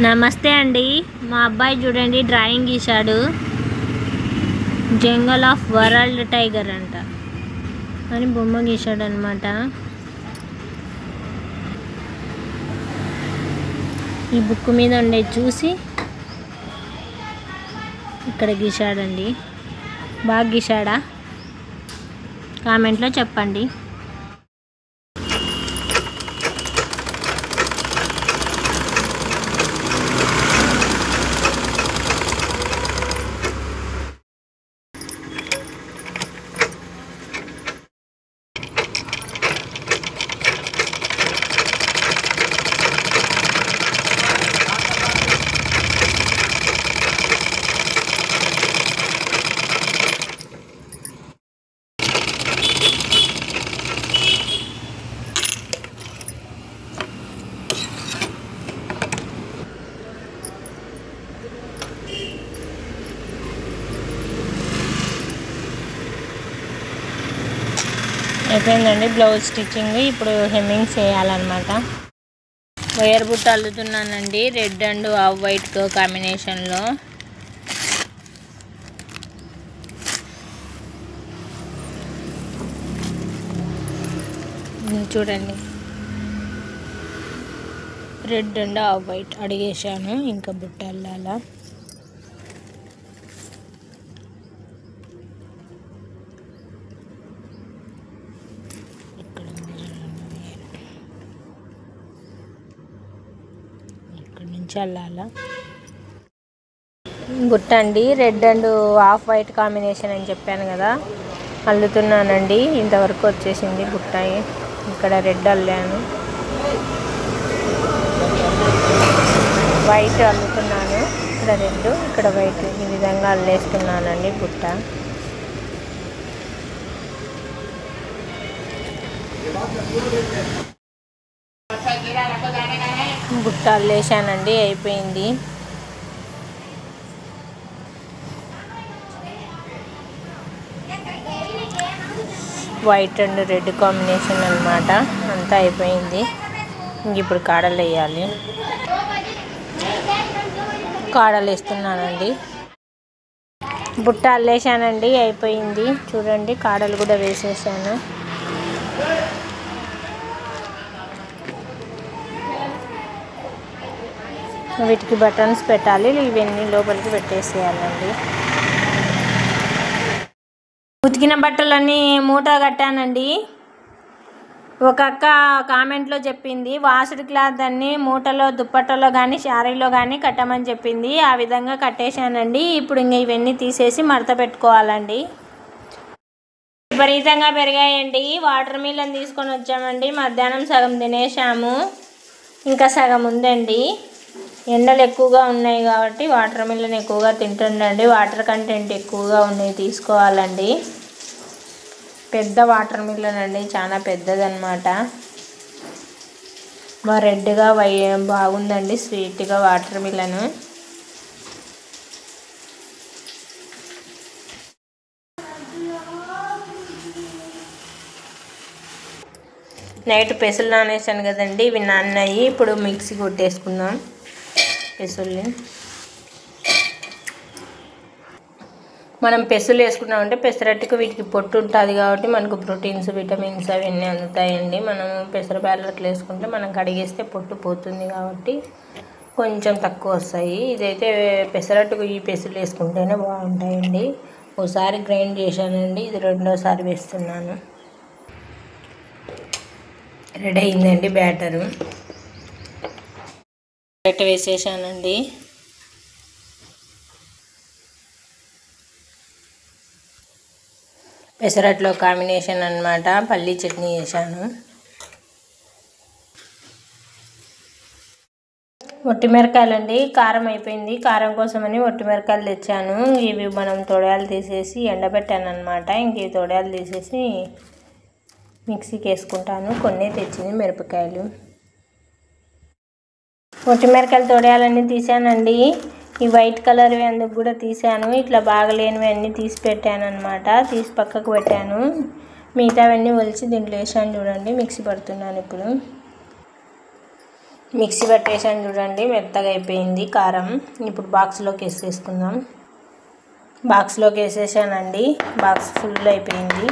నమస్తే అండి. మా అబ్బాయి చూడండి డ్రాయింగ్ గీశాడు. జంగల్ ఆఫ్ వరల్డ్ టైగర్ అంట అని బొమ్మ గీశాడు అనమాట. ఈ బుక్ మీద ఉండే చూసి ఇక్కడ గీశాడండి. బాగా గీశాడా? కామెంట్లో చెప్పండి. అయిపోయిందండి బ్లౌజ్ స్టిచ్చింగ్. ఇప్పుడు హెమ్మింగ్స్ వేయాలన్నమాట. వైర్ బుట్ట అల్లుతున్నానండి, రెడ్ అండ్ ఆఫ్ వైట్ కాంబినేషన్లో. చూడండి, రెడ్ అండ్ ఆఫ్ వైట్ అడిగేశాను. ఇంకా బుట్ట అల్లాలా. చల్లాల బుట్ట అండి, red and off white combination అని చెప్పాను కదా, అల్లుతున్నానండి. ఇంతవరకు వచ్చేసింది బుట్ట. ఇక్కడ రెడ్ అల్లాను, వైట్ అల్లుతున్నాను. ఇక్కడ రెడ్, ఇక్కడ వైట్, ఈ విధంగా అల్లేస్తున్నానండి బుట్ట. బుట్ట అల్లేసానండి, అయిపోయింది. వైట్ అండ్ రెడ్ కాంబినేషన్ అన్నమాట. అంతా అయిపోయింది. ఇంక ఇప్పుడు కాడలు వేయాలి. కాడలు వేస్తున్నానండి. బుట్ట అల్లేసానండి, అయిపోయింది. చూడండి, కాడలు కూడా వేసేసాను. వీటికి బటన్స్ పెట్టాలి. ఇవన్నీ లోపలికి పెట్టేసేయాలండి. ఉతికిన బట్టలన్నీ మూట కట్టానండి. ఒక అక్క కామెంట్లో చెప్పింది, వాషడ్ క్లాత్ అన్ని మూటలో, దుప్పట్టలో కానీ శారీలో కానీ కట్టమని చెప్పింది. ఆ విధంగా కట్టేశానండి. ఇప్పుడు ఇంక ఇవన్నీ తీసేసి మడత పెట్టుకోవాలండి. విపరీతంగా పెరిగాయండి. వాటర్ మిలన్ తీసుకొని వచ్చామండి. మధ్యాహ్నం సగం తినేసాము, ఇంకా సగం ఉందండి. ఎండలు ఎక్కువగా ఉన్నాయి కాబట్టి వాటర్ మిలన్ ఎక్కువగా తింటుండండి. వాటర్ కంటెంట్ ఎక్కువగా ఉన్నాయి, తీసుకోవాలండి. పెద్ద వాటర్ మిలన్ అండి, చాలా పెద్దదన్నమాట. బాగా రెడ్గా బాగుందండి, స్వీట్గా వాటర్ మిలన్. నైట్ పెసలు నానేసాను కదండి, ఇవి నాన్నాయి. ఇప్పుడు మిక్సీ కొట్టేసుకుందాం పెసుల్ని. మనం పెసులు వేసుకున్నామంటే పెసరట్టుకు వీటికి పొట్టు ఉంటుంది కాబట్టి మనకు ప్రోటీన్స్, విటమిన్స్ అవన్నీ అందుతాయండి. మనం పెసర బ్యాలెట్లు వేసుకుంటే మనం కడిగేస్తే పొట్టు పోతుంది కాబట్టి కొంచెం తక్కువ వస్తాయి. ఇదైతే పెసరట్టుకు ఈ పెసులు వేసుకుంటేనే బాగుంటాయండి. ఒకసారి గ్రైండ్ చేశానండి, ఇది రెండోసారి వేస్తున్నాను. రెడీ అయిందండి బ్యాటరు. బయట వేసేసానండి. పెసరట్లో కాంబినేషన్ అన్నమాట. పల్లీ చట్నీ వేసాను. ఒట్టిమిరకాయలండి, కారం అయిపోయింది. కారం కోసమని ఒట్టిమిరకాయలు తెచ్చాను. ఇవి మనం తొడయాలు తీసేసి ఎండబెట్టాను అనమాట. ఇంక ఈ తొడయాలు తీసేసి మిక్సీకి వేసుకుంటాను. కొన్ని తెచ్చింది మిరపకాయలు. ఒట్టిమిరకాయలు తొడయాలన్నీ తీసానండి. ఈ వైట్ కలర్వి అందుకు కూడా తీసాను. ఇట్లా బాగలేనివి అన్నీ తీసి పెట్టాను అనమాట. తీసి పక్కకు పెట్టాను. మిగతావన్నీ ఒలిచి దీంట్లో వేసాను చూడండి. మిక్సీ పడుతున్నాను ఇప్పుడు. మిక్సీ పట్టేసాను చూడండి, మెత్తగా అయిపోయింది కారం. ఇప్పుడు బాక్స్లోకి వేసేసుకుందాం. బాక్స్లోకి వేసేసానండి, బాక్స్ ఫుల్ అయిపోయింది.